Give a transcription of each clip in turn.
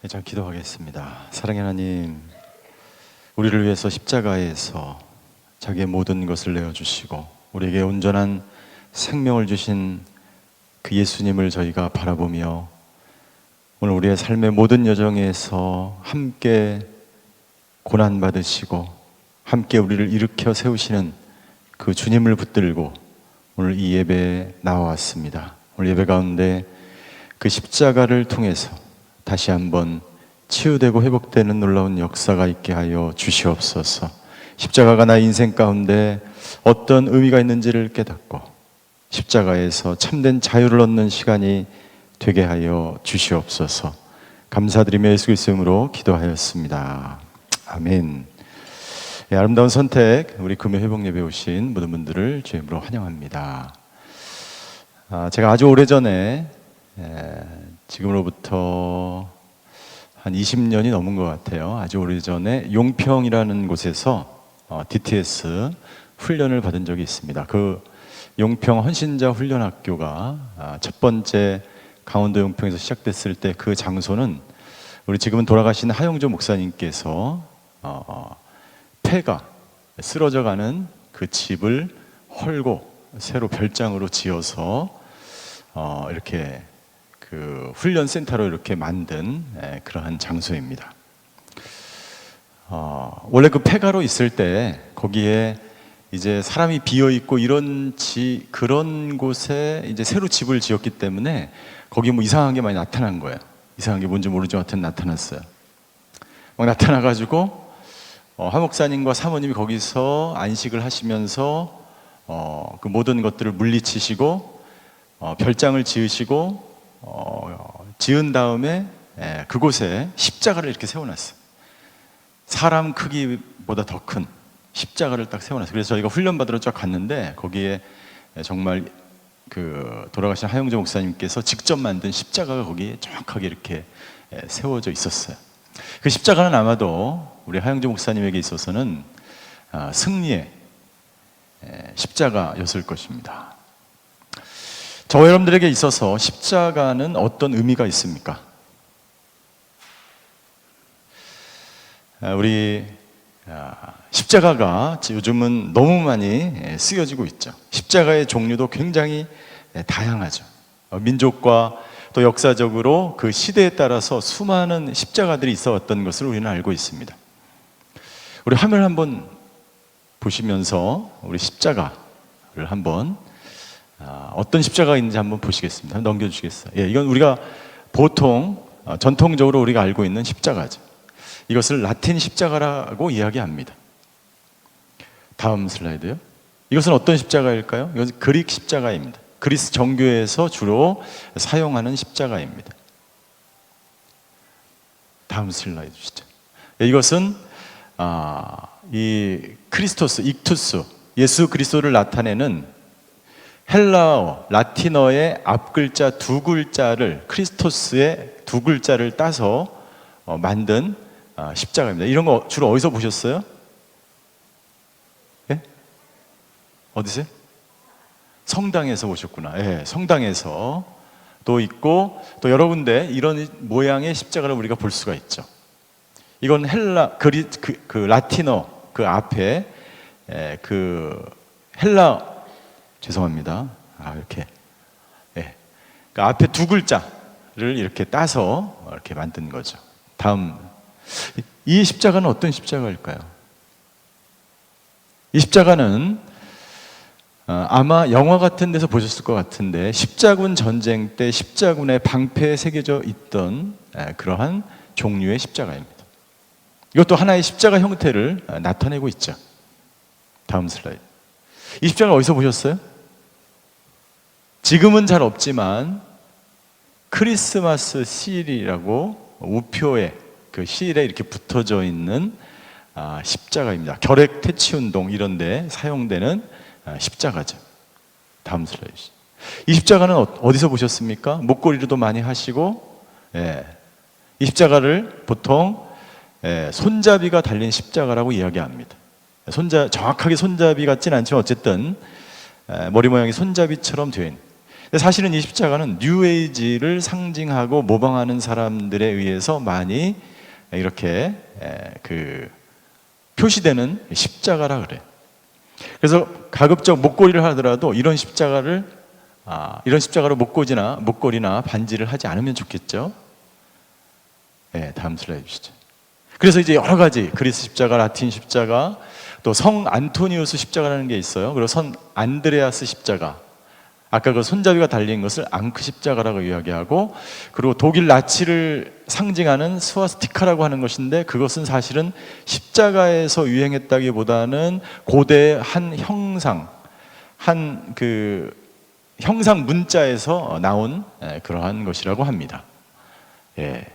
자, 기도하겠습니다. 사랑의 하나님, 우리를 위해서 십자가에서 자기의 모든 것을 내어주시고 우리에게 온전한 생명을 주신 그 예수님을 저희가 바라보며 오늘 우리의 삶의 모든 여정에서 함께 고난받으시고 함께 우리를 일으켜 세우시는 그 주님을 붙들고 오늘 이 예배에 나와왔습니다. 오늘 예배 가운데 그 십자가를 통해서 다시 한번 치유되고 회복되는 놀라운 역사가 있게 하여 주시옵소서. 십자가가 나의 인생 가운데 어떤 의미가 있는지를 깨닫고 십자가에서 참된 자유를 얻는 시간이 되게 하여 주시옵소서. 감사드리며 예수 그리스도의 이름으로 기도하였습니다. 아멘. 예, 아름다운 선택, 우리 금요 회복 예배 오신 모든 분들을 주의 이름으로 환영합니다. 제가 아주 오래전에 지금으로부터 한 20년이 넘은 것 같아요. 아주 오래전에 용평이라는 곳에서 DTS 훈련을 받은 적이 있습니다. 그 용평 헌신자 훈련학교가 첫 번째 강원도 용평에서 시작됐을 때 그 장소는 우리 지금은 돌아가신 하영조 목사님께서 폐가 쓰러져가는 그 집을 헐고 새로 별장으로 지어서 이렇게 그 훈련센터로 이렇게 만든 그러한 장소입니다. 원래 그 폐가로 있을 때 거기에 이제 사람이 비어 있고 그런 곳에 이제 새로 집을 지었기 때문에 거기 뭐 이상한 게 많이 나타난 거예요. 이상한 게 뭔지 모르지만 하여튼 나타났어요. 막 나타나가지고 하 목사님과 사모님이 거기서 안식을 하시면서 그 모든 것들을 물리치시고 별장을 지으시고 지은 다음에 그곳에 십자가를 이렇게 세워놨어요. 사람 크기보다 더 큰 십자가를 딱 세워놨어요. 그래서 저희가 훈련받으러 쫙 갔는데 거기에 정말 그 돌아가신 하영조 목사님께서 직접 만든 십자가가 거기에 정확하게 이렇게 세워져 있었어요. 그 십자가는 아마도 우리 하영조 목사님에게 있어서는 승리의 십자가였을 것입니다. 저와 여러분들에게 있어서 십자가는 어떤 의미가 있습니까? 우리 십자가가 요즘은 너무 많이 쓰여지고 있죠. 십자가의 종류도 굉장히 다양하죠. 민족과 또 역사적으로 그 시대에 따라서 수많은 십자가들이 있어 왔던 것을 우리는 알고 있습니다. 우리 화면을 한번 보시면서 우리 십자가를 한번 어떤 십자가가 있는지 한번 보시겠습니다. 넘겨주시겠어요? 예, 이건 우리가 보통 전통적으로 우리가 알고 있는 십자가죠. 이것을 라틴 십자가라고 이야기합니다. 다음 슬라이드요. 이것은 어떤 십자가일까요? 이것은 그릭 십자가입니다. 그리스 정교회에서 주로 사용하는 십자가입니다. 다음 슬라이드 주시죠. 예, 이것은 이 크리스토스, 익투스, 예수 그리스도를 나타내는 헬라어, 라틴어의 앞글자 두 글자를 크리스토스의 두 글자를 따서 만든 십자가입니다. 이런 거 주로 어디서 보셨어요? 예? 어디세요? 성당에서 보셨구나. 예, 성당에서 또 있고 또 여러 군데 이런 모양의 십자가를 우리가 볼 수가 있죠. 이건 그 라틴어 그 앞에 그 죄송합니다. 이렇게 그 앞에 두 글자를 이렇게 따서 이렇게 만든 거죠. 다음, 이 십자가는 어떤 십자가일까요? 이 십자가는 아마 영화 같은 데서 보셨을 것 같은데 십자군 전쟁 때 십자군의 방패에 새겨져 있던 그러한 종류의 십자가입니다. 이것도 하나의 십자가 형태를 나타내고 있죠. 다음 슬라이드. 이 십자가 어디서 보셨어요? 지금은 잘 없지만 크리스마스 시일이라고 우표에 그 시일에 이렇게 붙어져 있는 십자가입니다. 결핵 퇴치 운동 이런 데 사용되는 십자가죠. 다음 슬라이드. 이 십자가는 어디서 보셨습니까? 목걸이로도 많이 하시고 이 십자가를 보통 손잡이가 달린 십자가라고 이야기합니다. 정확하게 손잡이 같진 않지만 어쨌든 머리 모양이 손잡이처럼 되어 있는. 사실은 이 십자가는 뉴에이지를 상징하고 모방하는 사람들에 의해서 많이 이렇게 표시되는 십자가라 그래. 그래서 가급적 목걸이를 하더라도 이런 십자가로 목걸이나 반지를 하지 않으면 좋겠죠. 네, 다음 슬라이드 주시죠. 그래서 이제 여러 가지 그리스 십자가, 라틴 십자가, 또 성 안토니우스 십자가라는 게 있어요. 그리고 성 안드레아스 십자가, 아까 그 손잡이가 달린 것을 앙크 십자가라고 이야기하고, 그리고 독일 나치를 상징하는 스와스티카라고 하는 것인데, 그것은 사실은 십자가에서 유행했다기보다는 고대 한 형상 문자에서 나온 그러한 것이라고 합니다. 예.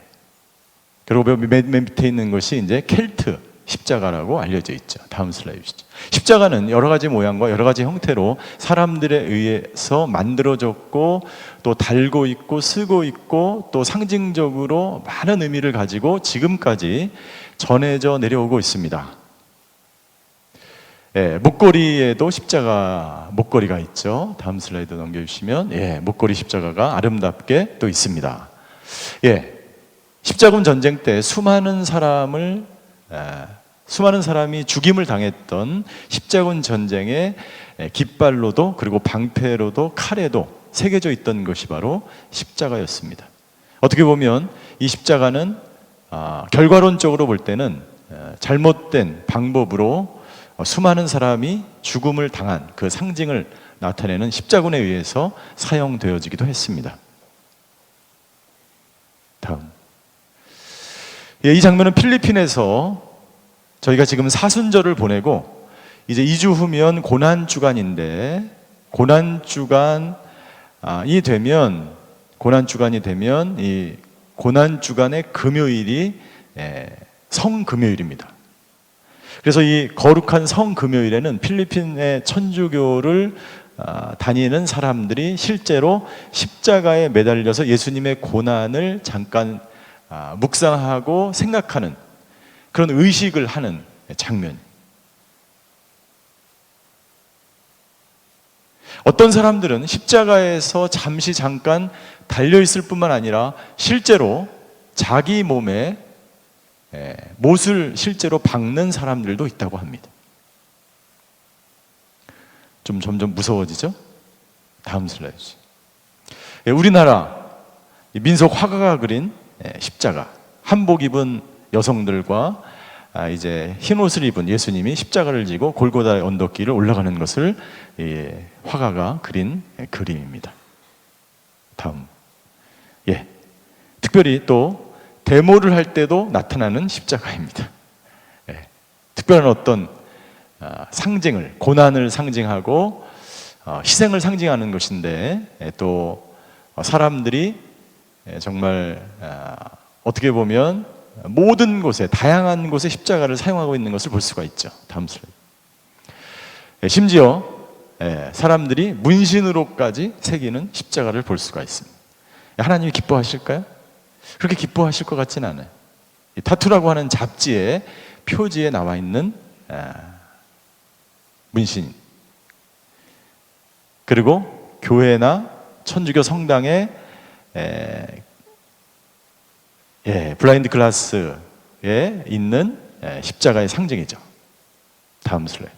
그리고 맨 밑에 있는 것이 이제 켈트 십자가라고 알려져 있죠. 다음 슬라이드시죠. 십자가는 여러 가지 모양과 여러 가지 형태로 사람들에 의해서 만들어졌고, 또 달고 있고 쓰고 있고, 또 상징적으로 많은 의미를 가지고 지금까지 전해져 내려오고 있습니다. 예, 목걸이에도 십자가 목걸이가 있죠. 다음 슬라이드 넘겨주시면, 예, 목걸이 십자가가 아름답게 또 있습니다. 예, 십자군 전쟁 때 수많은 사람이 죽임을 당했던 십자군 전쟁의 깃발로도, 그리고 방패로도, 칼에도 새겨져 있던 것이 바로 십자가였습니다. 어떻게 보면 이 십자가는 결과론적으로 볼 때는 잘못된 방법으로 수많은 사람이 죽음을 당한 그 상징을 나타내는 십자군에 의해서 사용되어지기도 했습니다. 다음. 예, 이 장면은 필리핀에서 저희가 지금 사순절을 보내고 이제 2주 후면 고난주간인데, 고난주간이 되면 이 고난주간의 금요일이 성금요일입니다. 그래서 이 거룩한 성금요일에는 필리핀의 천주교를 다니는 사람들이 실제로 십자가에 매달려서 예수님의 고난을 잠깐 묵상하고 생각하는 그런 의식을 하는 장면. 어떤 사람들은 십자가에서 잠깐 달려있을 뿐만 아니라 실제로 자기 몸에 못을 실제로 박는 사람들도 있다고 합니다. 좀 점점 무서워지죠? 다음 슬라이드. 우리나라 민속 화가가 그린 십자가, 한복 입은 여성들과 이제 흰 옷을 입은 예수님이 십자가를 지고 골고다 언덕길을 올라가는 것을 화가가 그린 그림입니다. 다음. 예. 특별히 또 데모를 할 때도 나타나는 십자가입니다. 예. 특별한 어떤 상징을, 고난을 상징하고 희생을 상징하는 것인데, 또 사람들이 정말 어떻게 보면 모든 곳에, 다양한 곳에 십자가를 사용하고 있는 것을 볼 수가 있죠. 다음 슬라이드. 심지어 사람들이 문신으로까지 새기는 십자가를 볼 수가 있습니다. 하나님이 기뻐하실까요? 그렇게 기뻐하실 것 같지는 않아요. 타투라고 하는 잡지의 표지에 나와 있는 문신, 그리고 교회나 천주교 성당에 블라인드 글라스에 있는 십자가의 상징이죠. 다음 슬라이드.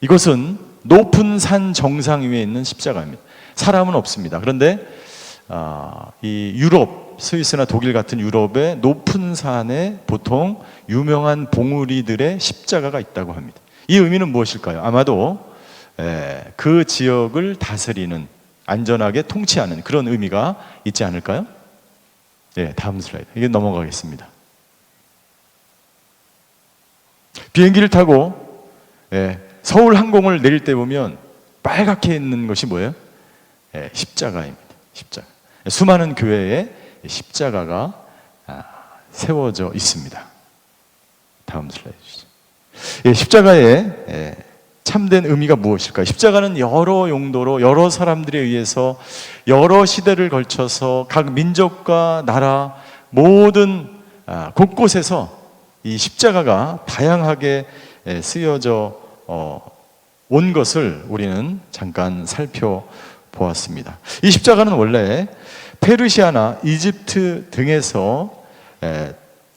이것은 높은 산 정상 위에 있는 십자가입니다. 사람은 없습니다. 그런데 이 유럽, 스위스나 독일 같은 유럽의 높은 산에 보통 유명한 봉우리들의 십자가가 있다고 합니다. 이 의미는 무엇일까요? 아마도 그 지역을 다스리는, 안전하게 통치하는 그런 의미가 있지 않을까요? 네, 다음 슬라이드. 이게 넘어가겠습니다. 비행기를 타고 서울 항공을 내릴 때 보면 빨갛게 있는 것이 뭐예요? 십자가입니다. 십자가. 수많은 교회에 십자가가 세워져 있습니다. 다음 슬라이드 주시죠. 십자가의 참된 의미가 무엇일까요? 십자가는 여러 용도로 여러 사람들에 의해서 여러 시대를 걸쳐서 각 민족과 나라 모든 곳곳에서 이 십자가가 다양하게 쓰여져 온 것을 우리는 잠깐 살펴보았습니다. 이 십자가는 원래 페르시아나 이집트 등에서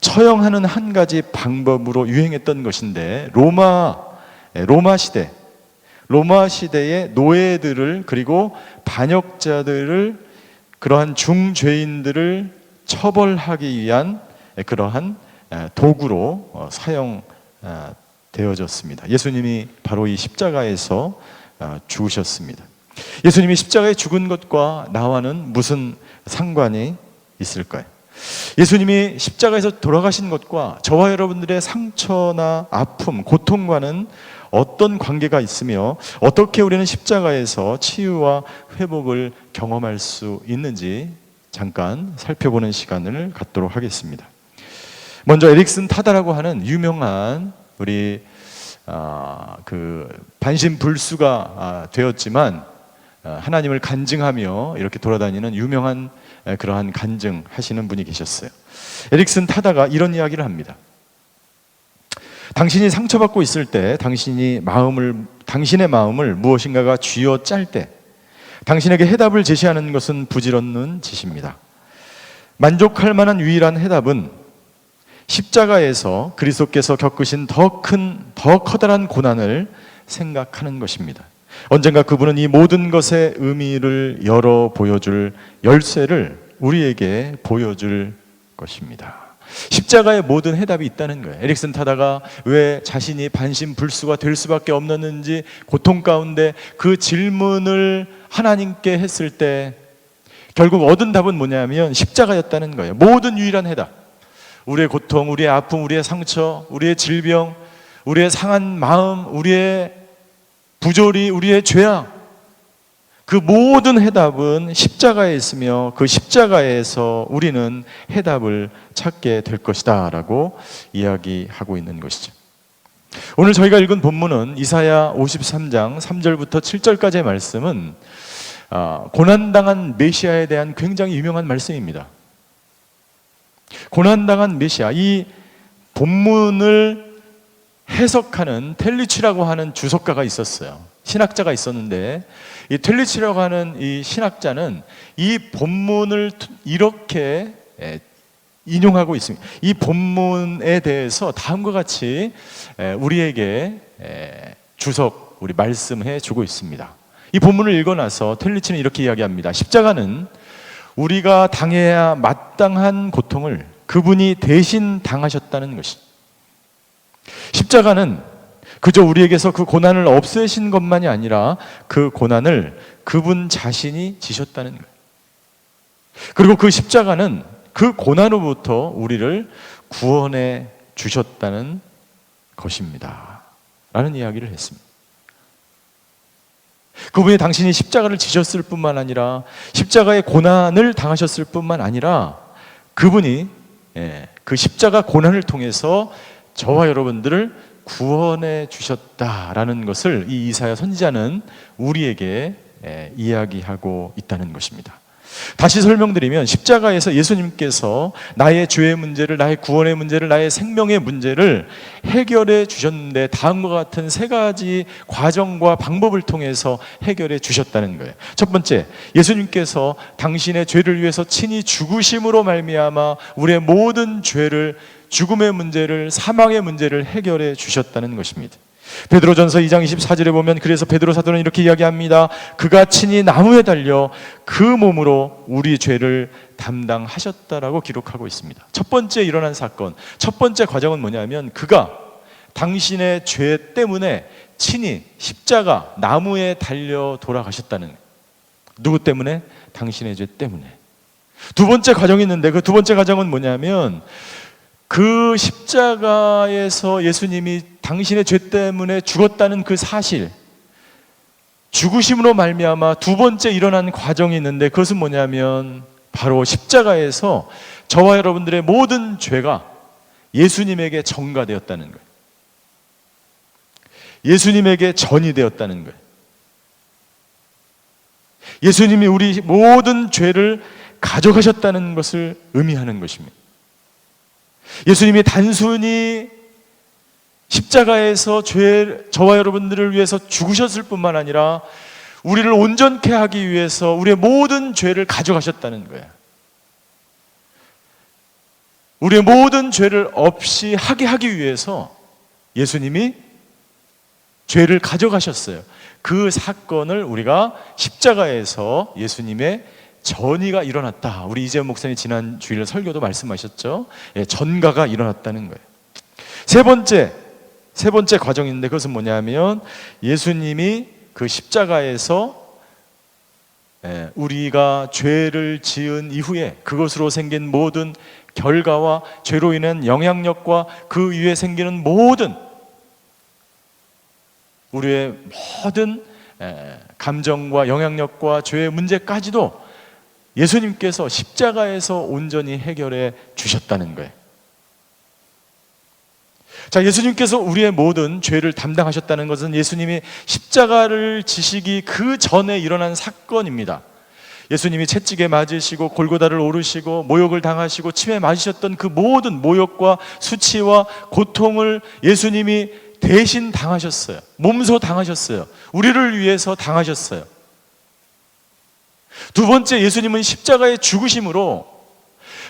처형하는 한 가지 방법으로 유행했던 것인데 로마 시대의 노예들을 그리고 반역자들을 그러한 중죄인들을 처벌하기 위한 그러한 도구로 사용되어졌습니다. 예수님이 바로 이 십자가에서 죽으셨습니다. 예수님이 십자가에 죽은 것과 나와는 무슨 상관이 있을까요? 예수님이 십자가에서 돌아가신 것과 저와 여러분들의 상처나 아픔, 고통과는 어떤 관계가 있으며 어떻게 우리는 십자가에서 치유와 회복을 경험할 수 있는지 잠깐 살펴보는 시간을 갖도록 하겠습니다. 먼저 에릭슨 타다라고 하는 유명한 우리 반신불수가 되었지만 하나님을 간증하며 이렇게 돌아다니는 유명한 그러한 간증하시는 분이 계셨어요. 에릭슨 타다가 이런 이야기를 합니다. 당신이 상처받고 있을 때, 당신의 마음을 무엇인가가 쥐어짤 때, 당신에게 해답을 제시하는 것은 부질없는 짓입니다. 만족할 만한 유일한 해답은 십자가에서 그리스도께서 겪으신 더 커다란 고난을 생각하는 것입니다. 언젠가 그분은 이 모든 것의 의미를 열어 보여줄 열쇠를 우리에게 보여줄 것입니다. 십자가에 모든 해답이 있다는 거예요. 에릭슨 타다가 왜 자신이 반신불수가 될 수밖에 없었는지 고통 가운데 그 질문을 하나님께 했을 때 결국 얻은 답은 뭐냐면 십자가였다는 거예요. 모든 유일한 해답. 우리의 고통, 우리의 아픔, 우리의 상처, 우리의 질병, 우리의 상한 마음, 우리의 부조리, 우리의 죄악, 그 모든 해답은 십자가에 있으며 그 십자가에서 우리는 해답을 찾게 될 것이다 라고 이야기하고 있는 것이죠. 오늘 저희가 읽은 본문은 이사야 53장 3절부터 7절까지의 말씀은 고난당한 메시아에 대한 굉장히 유명한 말씀입니다. 고난당한 메시아, 이 본문을 해석하는 텔리치라고 하는 주석가가 있었어요. 신학자가 있었는데 이 텔리치라고 하는 이 신학자는 이 본문을 이렇게 인용하고 있습니다. 이 본문에 대해서 다음과 같이 우리에게 우리 말씀해 주고 있습니다. 이 본문을 읽어나서 텔리치는 이렇게 이야기합니다. 십자가는 우리가 당해야 마땅한 고통을 그분이 대신 당하셨다는 것이, 십자가는 그저 우리에게서 그 고난을 없애신 것만이 아니라 그 고난을 그분 자신이 지셨다는 거예요. 그리고 그 십자가는 그 고난으로부터 우리를 구원해 주셨다는 것입니다 라는 이야기를 했습니다. 그분이 당신이 십자가를 지셨을 뿐만 아니라 십자가의 고난을 당하셨을 뿐만 아니라 그분이 그 십자가 고난을 통해서 저와 여러분들을 구원해 주셨다라는 것을 이 이사야 선지자는 우리에게 이야기하고 있다는 것입니다. 다시 설명드리면 십자가에서 예수님께서 나의 죄의 문제를, 나의 구원의 문제를, 나의 생명의 문제를 해결해 주셨는데 다음과 같은 세 가지 과정과 방법을 통해서 해결해 주셨다는 거예요. 첫 번째, 예수님께서 당신의 죄를 위해서 친히 죽으심으로 말미암아 우리의 모든 죄를, 죽음의 문제를, 사망의 문제를 해결해 주셨다는 것입니다. 베드로전서 2장 24절에 보면 그래서 베드로 사도는 이렇게 이야기합니다. 그가 친히 나무에 달려 그 몸으로 우리 죄를 담당하셨다라고 기록하고 있습니다. 첫 번째 일어난 사건, 첫 번째 과정은 뭐냐면 그가 당신의 죄 때문에 친히 십자가 나무에 달려 돌아가셨다는 거예요. 누구 때문에? 당신의 죄 때문에. 두 번째 과정이 있는데 그 두 번째 과정은 뭐냐면 그 십자가에서 예수님이 당신의 죄 때문에 죽었다는 그 사실, 죽으심으로 말미암아 두 번째 일어난 과정이 있는데 그것은 뭐냐면 바로 십자가에서 저와 여러분들의 모든 죄가 예수님에게 전가되었다는 거예요. 예수님에게 전이 되었다는 거예요. 예수님이 우리 모든 죄를 가져가셨다는 것을 의미하는 것입니다. 예수님이 단순히 십자가에서 저와 여러분들을 위해서 죽으셨을 뿐만 아니라 우리를 온전케 하기 위해서 우리의 모든 죄를 가져가셨다는 거예요. 우리의 모든 죄를 없이 하게 하기 위해서 예수님이 죄를 가져가셨어요. 그 사건을 우리가 십자가에서 예수님의 전이가 일어났다. 우리 이재현 목사님 지난 주일 설교도 말씀하셨죠. 전가가 일어났다는 거예요. 세 번째 과정인데 그것은 뭐냐면 예수님이 그 십자가에서 우리가 죄를 지은 이후에 그것으로 생긴 모든 결과와 죄로 인한 영향력과 그 위에 생기는 모든 우리의 모든 감정과 영향력과 죄의 문제까지도 예수님께서 십자가에서 온전히 해결해 주셨다는 거예요. 자, 예수님께서 우리의 모든 죄를 담당하셨다는 것은 예수님이 십자가를 지시기 그 전에 일어난 사건입니다. 예수님이 채찍에 맞으시고 골고다를 오르시고 모욕을 당하시고 침에 맞으셨던 그 모든 모욕과 수치와 고통을 예수님이 대신 당하셨어요. 몸소 당하셨어요. 우리를 위해서 당하셨어요. 두 번째, 예수님은 십자가의 죽으심으로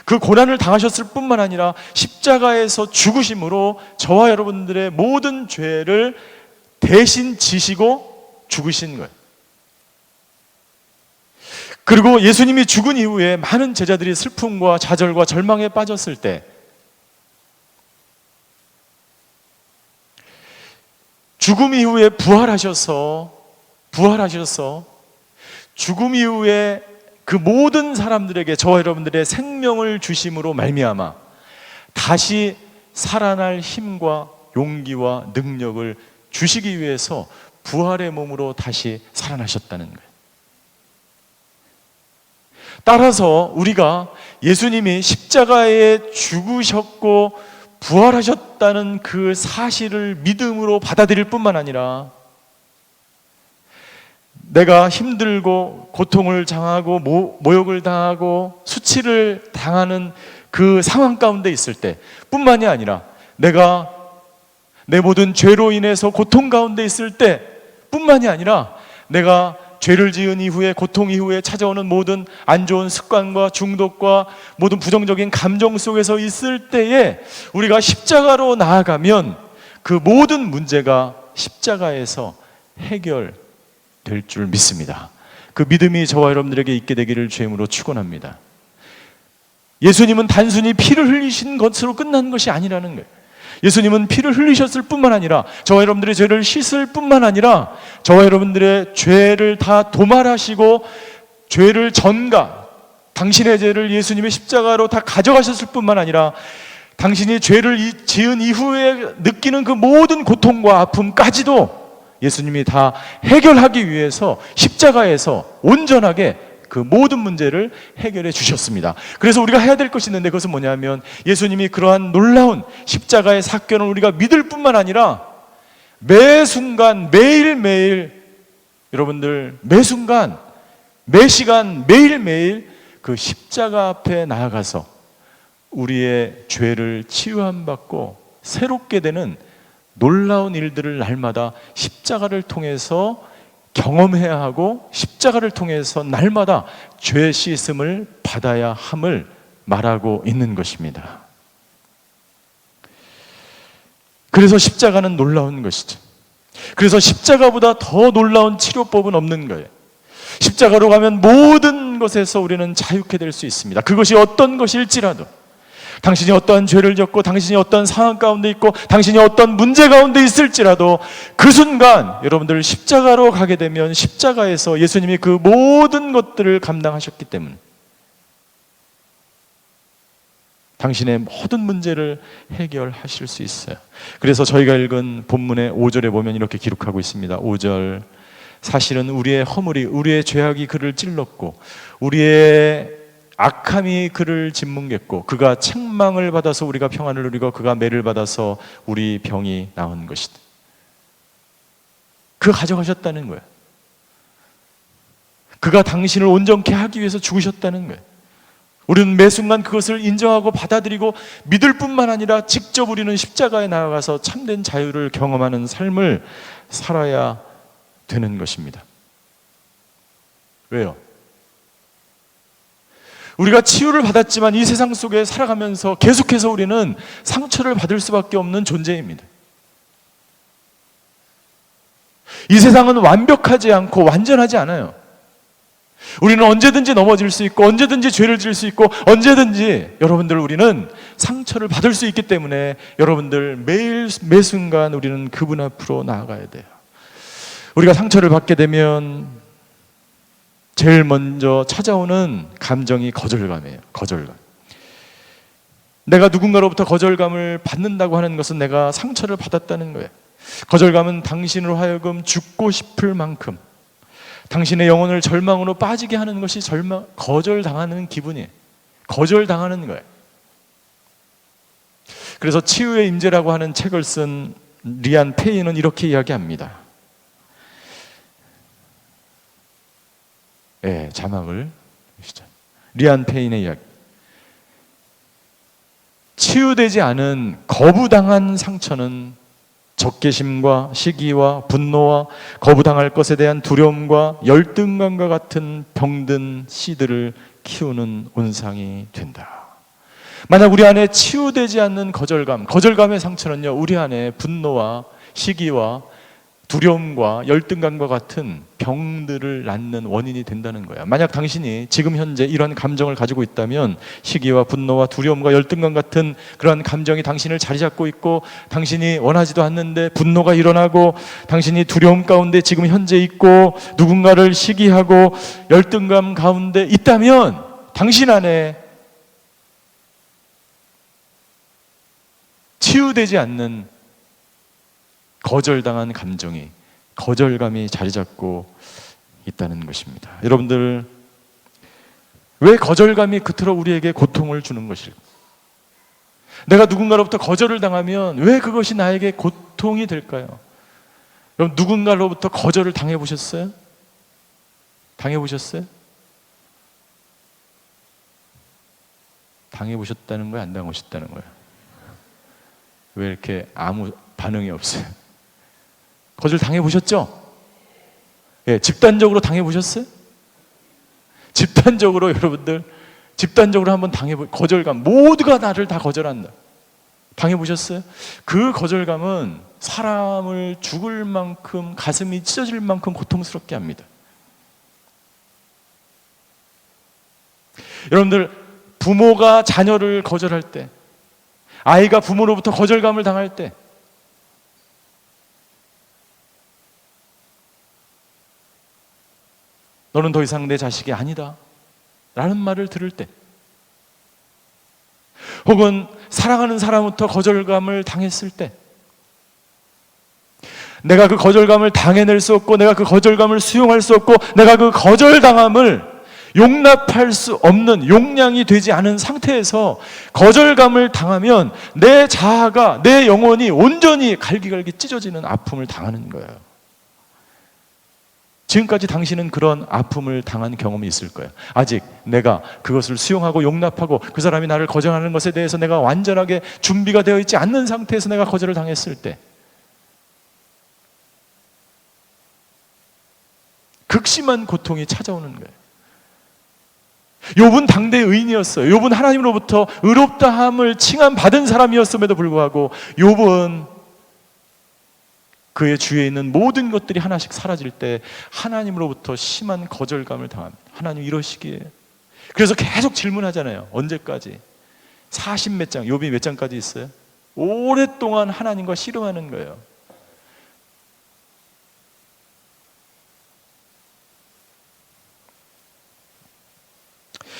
그 고난을 당하셨을 뿐만 아니라 십자가에서 죽으심으로 저와 여러분들의 모든 죄를 대신 지시고 죽으신 거예요. 그리고 예수님이 죽은 이후에 많은 제자들이 슬픔과 좌절과 절망에 빠졌을 때 죽음 이후에 부활하셔서 죽음 이후에 그 모든 사람들에게 저와 여러분들의 생명을 주심으로 말미암아 다시 살아날 힘과 용기와 능력을 주시기 위해서 부활의 몸으로 다시 살아나셨다는 거예요. 따라서 우리가 예수님이 십자가에 죽으셨고 부활하셨다는 그 사실을 믿음으로 받아들일 뿐만 아니라 내가 힘들고 고통을 당하고 모욕을 당하고 수치를 당하는 그 상황 가운데 있을 때 뿐만이 아니라 내가 내 모든 죄로 인해서 고통 가운데 있을 때 뿐만이 아니라 내가 죄를 지은 이후에 고통 이후에 찾아오는 모든 안 좋은 습관과 중독과 모든 부정적인 감정 속에서 있을 때에 우리가 십자가로 나아가면 그 모든 문제가 십자가에서 해결될 줄 믿습니다. 그 믿음이 저와 여러분들에게 있게 되기를 주임으로 축원합니다. 예수님은 단순히 피를 흘리신 것으로 끝난 것이 아니라는 거예요. 예수님은 피를 흘리셨을 뿐만 아니라 저와 여러분들의 죄를 씻을 뿐만 아니라 저와 여러분들의 죄를 다 도말하시고 죄를 당신의 죄를 예수님의 십자가로 다 가져가셨을 뿐만 아니라 당신이 죄를 지은 이후에 느끼는 그 모든 고통과 아픔까지도 예수님이 다 해결하기 위해서 십자가에서 온전하게 그 모든 문제를 해결해 주셨습니다. 그래서 우리가 해야 될 것이 있는데 그것은 뭐냐면 예수님이 그러한 놀라운 십자가의 사건을 우리가 믿을 뿐만 아니라 매 순간 매일매일 여러분들 매 순간 매 시간 매일매일 그 십자가 앞에 나아가서 우리의 죄를 치유함받고 새롭게 되는 놀라운 일들을 날마다 십자가를 통해서 경험해야 하고 십자가를 통해서 날마다 죄 씻음을 받아야 함을 말하고 있는 것입니다. 그래서 십자가는 놀라운 것이죠. 그래서 십자가보다 더 놀라운 치료법은 없는 거예요. 십자가로 가면 모든 것에서 우리는 자유케 될 수 있습니다. 그것이 어떤 것일지라도 당신이 어떠한 죄를 졌고 당신이 어떤 상황 가운데 있고 당신이 어떤 문제 가운데 있을지라도 그 순간 여러분들 십자가로 가게 되면 십자가에서 예수님이 그 모든 것들을 감당하셨기 때문에 당신의 모든 문제를 해결하실 수 있어요. 그래서 저희가 읽은 본문의 5절에 보면 이렇게 기록하고 있습니다. 5절, 사실은 우리의 허물이 우리의 죄악이 그를 찔렀고 우리의 악함이 그를 짓뭉갰고 그가 책망을 받아서 우리가 평안을 누리고 그가 매를 받아서 우리 병이 나은 것이다. 그가 가져가셨다는 거예요. 그가 당신을 온전케 하기 위해서 죽으셨다는 거예요. 우리는 매 순간 그것을 인정하고 받아들이고 믿을 뿐만 아니라 직접 우리는 십자가에 나아가서 참된 자유를 경험하는 삶을 살아야 되는 것입니다. 왜요? 우리가 치유를 받았지만 이 세상 속에 살아가면서 계속해서 우리는 상처를 받을 수밖에 없는 존재입니다. 이 세상은 완벽하지 않고 완전하지 않아요. 우리는 언제든지 넘어질 수 있고 언제든지 죄를 지을 수 있고 언제든지 여러분들 우리는 상처를 받을 수 있기 때문에 여러분들 매일 매 순간 우리는 그분 앞으로 나아가야 돼요. 우리가 상처를 받게 되면 제일 먼저 찾아오는 감정이 거절감이에요. 거절감. 내가 누군가로부터 거절감을 받는다고 하는 것은 내가 상처를 받았다는 거예요. 거절감은 당신으로 하여금 죽고 싶을 만큼 당신의 영혼을 절망으로 빠지게 하는 것이 거절당하는 기분이에요. 거절당하는 거예요. 그래서 치유의 임재라고 하는 책을 쓴 리안 페이는 이렇게 이야기합니다. 자막을 보시죠. 리안 페인의 이야기. 치유되지 않은 거부당한 상처는 적개심과 시기와 분노와 거부당할 것에 대한 두려움과 열등감과 같은 병든 씨들을 키우는 온상이 된다. 만약 우리 안에 치유되지 않는 거절감의 상처는요, 우리 안에 분노와 시기와 두려움과 열등감과 같은 병들을 낳는 원인이 된다는 거야. 만약 당신이 지금 현재 이런 감정을 가지고 있다면 시기와 분노와 두려움과 열등감 같은 그런 감정이 당신을 자리 잡고 있고 당신이 원하지도 않는데 분노가 일어나고 당신이 두려움 가운데 지금 현재 있고 누군가를 시기하고 열등감 가운데 있다면 당신 안에 치유되지 않는 거절당한 감정이, 거절감이 자리 잡고 있다는 것입니다. 여러분들, 왜 거절감이 그토록 우리에게 고통을 주는 것일까? 내가 누군가로부터 거절을 당하면 왜 그것이 나에게 고통이 될까요? 여러분, 누군가로부터 거절을 당해보셨어요? 당해보셨어요? 당해보셨다는 거예요? 안 당하셨다는 거예요? 왜 이렇게 아무 반응이 없어요? 거절 당해보셨죠? 집단적으로 당해보셨어요? 집단적으로 여러분들, 집단적으로 한번 거절감, 모두가 나를 다 거절한다. 당해보셨어요? 그 거절감은 사람을 죽을 만큼, 가슴이 찢어질 만큼 고통스럽게 합니다. 여러분들, 부모가 자녀를 거절할 때, 아이가 부모로부터 거절감을 당할 때, 너는 더 이상 내 자식이 아니다 라는 말을 들을 때, 혹은 사랑하는 사람부터 거절감을 당했을 때, 내가 그 거절감을 당해낼 수 없고 내가 그 거절감을 수용할 수 없고 내가 그 거절당함을 용납할 수 없는, 용량이 되지 않은 상태에서 거절감을 당하면 내 자아가, 내 영혼이 온전히 갈기갈기 찢어지는 아픔을 당하는 거예요. 지금까지 당신은 그런 아픔을 당한 경험이 있을 거예요. 아직 내가 그것을 수용하고 용납하고 그 사람이 나를 거절하는 것에 대해서 내가 완전하게 준비가 되어 있지 않는 상태에서 내가 거절을 당했을 때 극심한 고통이 찾아오는 거예요. 욥은 당대의 의인이었어요. 욥은 하나님으로부터 의롭다함을 칭함받은 사람이었음에도 불구하고 욥은 그의 주위에 있는 모든 것들이 하나씩 사라질 때 하나님으로부터 심한 거절감을 당합니다. 하나님 이러시기에. 그래서 계속 질문하잖아요. 언제까지? 40몇 장, 욥이 몇 장까지 있어요? 오랫동안 하나님과 씨름하는 거예요.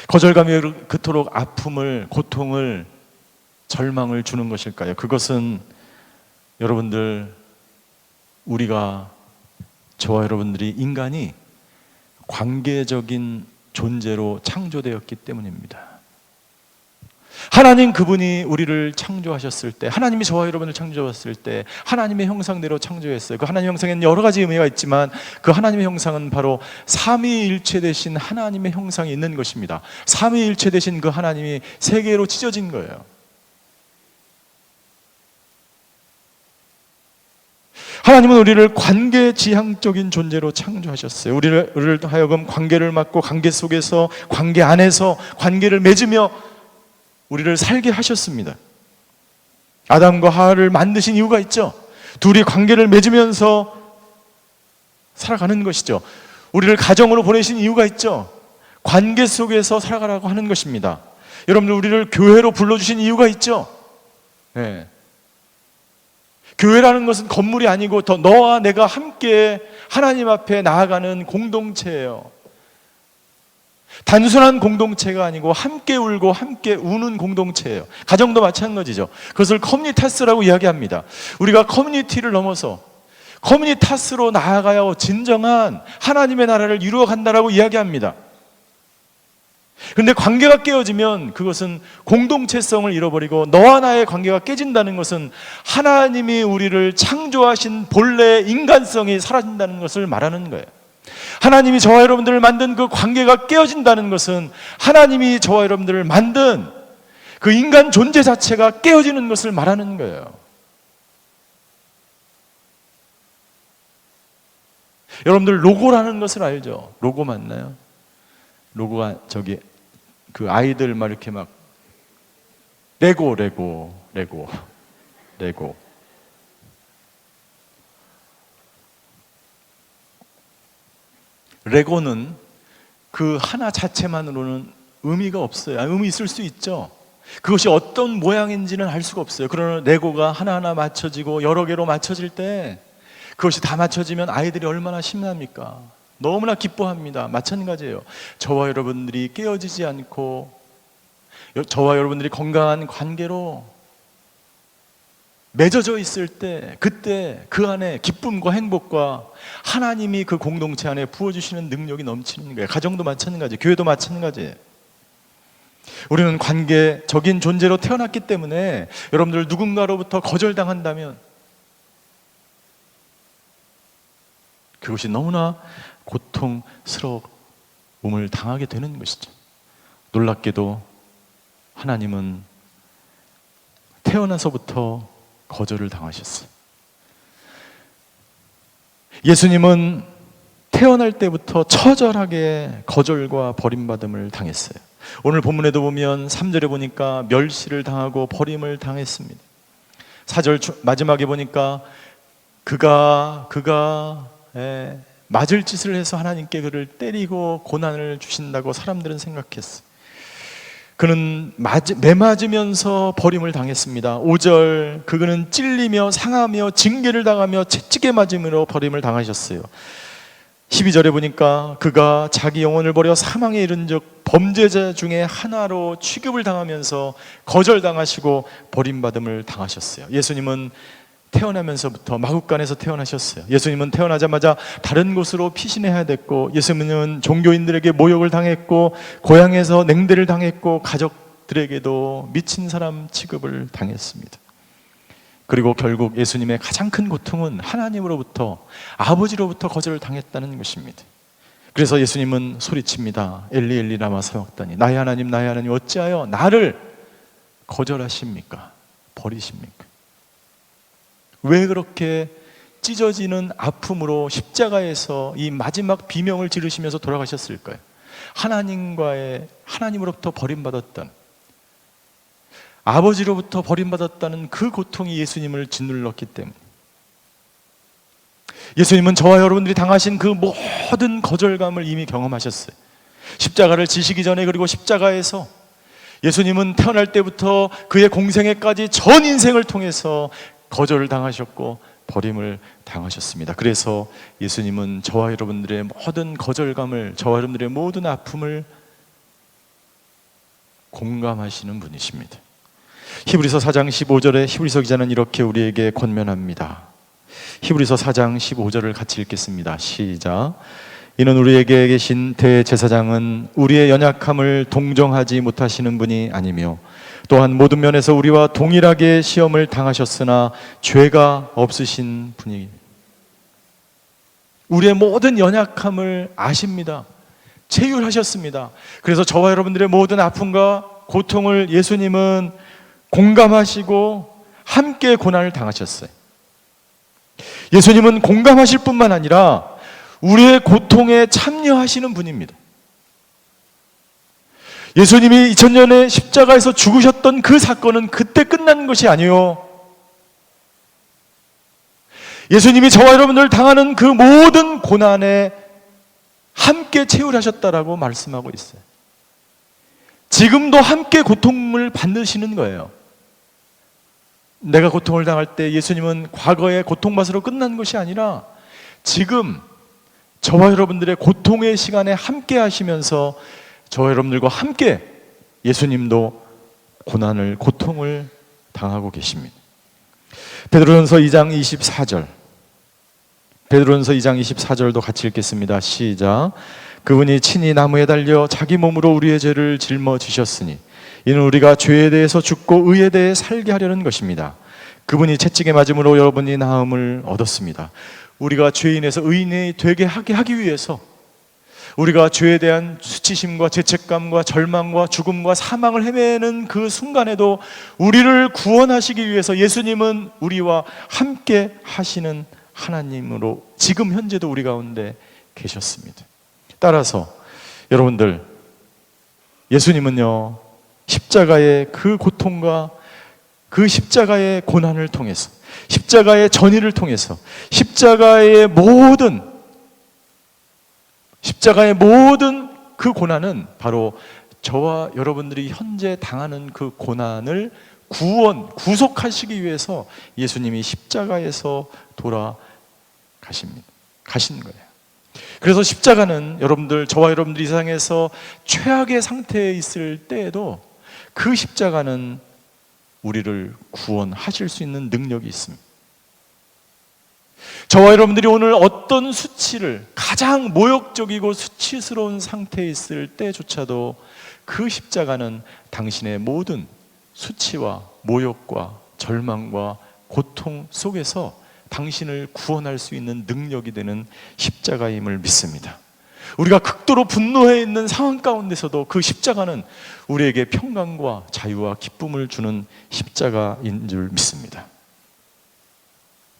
거절감이 그토록 아픔을, 고통을, 절망을 주는 것일까요? 그것은 여러분들, 우리가, 저와 여러분들이, 인간이 관계적인 존재로 창조되었기 때문입니다. 하나님 그분이 우리를 창조하셨을 때, 하나님이 저와 여러분을 창조하셨을 때 하나님의 형상대로 창조했어요. 그 하나님의 형상에는 여러 가지 의미가 있지만 그 하나님의 형상은 바로 삼위일체 되신 하나님의 형상이 있는 것입니다. 삼위일체 되신 그 하나님이 세 개로 찢어진 거예요. 하나님은 우리를 관계지향적인 존재로 창조하셨어요. 우리를 하여금 관계를 맺고 관계 속에서, 관계 안에서 관계를 맺으며 우리를 살게 하셨습니다. 아담과 하와를 만드신 이유가 있죠. 둘이 관계를 맺으면서 살아가는 것이죠. 우리를 가정으로 보내신 이유가 있죠. 관계 속에서 살아가라고 하는 것입니다. 여러분들, 우리를 교회로 불러주신 이유가 있죠. 네. 교회라는 것은 건물이 아니고 더 너와 내가 함께 하나님 앞에 나아가는 공동체예요. 단순한 공동체가 아니고 함께 울고 함께 우는 공동체예요. 가정도 마찬가지죠. 그것을 커뮤니타스라고 이야기합니다. 우리가 커뮤니티를 넘어서 커뮤니타스로 나아가야 진정한 하나님의 나라를 이루어간다라고 이야기합니다. 그런데 관계가 깨어지면 그것은 공동체성을 잃어버리고, 너와 나의 관계가 깨진다는 것은 하나님이 우리를 창조하신 본래의 인간성이 사라진다는 것을 말하는 거예요. 하나님이 저와 여러분들을 만든 그 관계가 깨어진다는 것은 하나님이 저와 여러분들을 만든 그 인간 존재 자체가 깨어지는 것을 말하는 거예요. 여러분들, 로고라는 것을 알죠? 로고 맞나요? 로고가 저기 그 아이들 막 이렇게 막 레고 레고는 그 하나 자체만으로는 의미가 없어요. 의미 있을 수 있죠. 그것이 어떤 모양인지는 알 수가 없어요. 그러나 레고가 하나하나 맞춰지고 여러 개로 맞춰질 때, 그것이 다 맞춰지면 아이들이 얼마나 신납니까? 너무나 기뻐합니다. 마찬가지예요. 저와 여러분들이 깨어지지 않고 저와 여러분들이 건강한 관계로 맺어져 있을 때, 그때 그 안에 기쁨과 행복과 하나님이 그 공동체 안에 부어주시는 능력이 넘치는 거예요. 가정도 마찬가지예요. 교회도 마찬가지예요. 우리는 관계적인 존재로 태어났기 때문에 여러분들, 누군가로부터 거절당한다면 그것이 너무나 고통스러움을 당하게 되는 것이죠. 놀랍게도 하나님은 태어나서부터 거절을 당하셨어요. 예수님은 태어날 때부터 처절하게 거절과 버림받음을 당했어요. 오늘 본문에도 보면 3절에 보니까 멸시를 당하고 버림을 당했습니다. 4절 마지막에 보니까 그가 맞을 짓을 해서 하나님께 그를 때리고 고난을 주신다고 사람들은 생각했어요. 그는 매맞으면서 버림을 당했습니다. 5절, 그는 찔리며 상하며 징계를 당하며 채찍에 맞음으로 버림을 당하셨어요. 12절에 보니까 그가 자기 영혼을 버려 사망에 이른 즉 범죄자 중에 하나로 취급을 당하면서 거절당하시고 버림받음을 당하셨어요. 예수님은 태어나면서부터 마국간에서 태어나셨어요. 예수님은 태어나자마자 다른 곳으로 피신해야 됐고, 예수님은 종교인들에게 모욕을 당했고, 고향에서 냉대를 당했고, 가족들에게도 미친 사람 취급을 당했습니다. 그리고 결국 예수님의 가장 큰 고통은 하나님으로부터, 아버지로부터 거절을 당했다는 것입니다. 그래서 예수님은 소리칩니다. 엘리 엘리 라마 사박다니, 나의 하나님 어찌하여 나를 거절하십니까? 버리십니까? 왜 그렇게 찢어지는 아픔으로 십자가에서 이 마지막 비명을 지르시면서 돌아가셨을까요? 하나님으로부터 버림받았던, 아버지로부터 버림받았다는 그 고통이 예수님을 짓눌렀기 때문에, 예수님은 저와 여러분들이 당하신 그 모든 거절감을 이미 경험하셨어요. 십자가를 지시기 전에, 그리고 십자가에서 예수님은 태어날 때부터 그의 공생애까지 전 인생을 통해서 거절을 당하셨고 버림을 당하셨습니다. 그래서 예수님은 저와 여러분들의 모든 거절감을, 저와 여러분들의 모든 아픔을 공감하시는 분이십니다. 히브리서 4장 15절에 히브리서 기자는 이렇게 우리에게 권면합니다. 히브리서 4장 15절을 같이 읽겠습니다. 시작. 이는 우리에게 계신 대제사장은 우리의 연약함을 동정하지 못하시는 분이 아니며 또한 모든 면에서 우리와 동일하게 시험을 당하셨으나 죄가 없으신 분이, 우리의 모든 연약함을 아십니다. 체휼하셨습니다. 그래서 저와 여러분들의 모든 아픔과 고통을 예수님은 공감하시고 함께 고난을 당하셨어요. 예수님은 공감하실 뿐만 아니라 우리의 고통에 참여하시는 분입니다. 예수님이 2000년에 십자가에서 죽으셨던 그 사건은 그때 끝난 것이 아니요, 예수님이 저와 여러분들 당하는 그 모든 고난에 함께 체휼하셨다라고 말씀하고 있어요. 지금도 함께 고통을 받으시는 거예요. 내가 고통을 당할 때 예수님은 과거의 고통받으러 끝난 것이 아니라 지금 저와 여러분들의 고통의 시간에 함께 하시면서 저와 여러분들과 함께 예수님도 고난을, 고통을 당하고 계십니다. 베드로전서 2장 24절, 베드로전서 2장 24절도 같이 읽겠습니다. 시작. 그분이 친히 나무에 달려 자기 몸으로 우리의 죄를 짊어지셨으니 이는 우리가 죄에 대해서 죽고 의에 대해 살게 하려는 것입니다. 그분이 채찍에 맞음으로 여러분이 나음을 얻었습니다. 우리가 죄인에서 의인이 되게 하기 위해서, 우리가 죄에 대한 수치심과 죄책감과 절망과 죽음과 사망을 헤매는 그 순간에도 우리를 구원하시기 위해서 예수님은 우리와 함께 하시는 하나님으로 지금 현재도 우리 가운데 계셨습니다. 따라서 여러분들, 예수님은요, 십자가의 그 고통과 그 십자가의 고난을 통해서, 십자가의 전의를 통해서, 십자가의 모든 그 고난은 바로 저와 여러분들이 현재 당하는 그 고난을 구속하시기 위해서 예수님이 십자가에서 가신 거예요. 그래서 십자가는 여러분들, 저와 여러분들이 이 세상에서 최악의 상태에 있을 때에도 그 십자가는 우리를 구원하실 수 있는 능력이 있습니다. 저와 여러분들이 오늘 어떤 수치를, 가장 모욕적이고 수치스러운 상태에 있을 때조차도 그 십자가는 당신의 모든 수치와 모욕과 절망과 고통 속에서 당신을 구원할 수 있는 능력이 되는 십자가임을 믿습니다. 우리가 극도로 분노해 있는 상황 가운데서도 그 십자가는 우리에게 평강과 자유와 기쁨을 주는 십자가인 줄 믿습니다.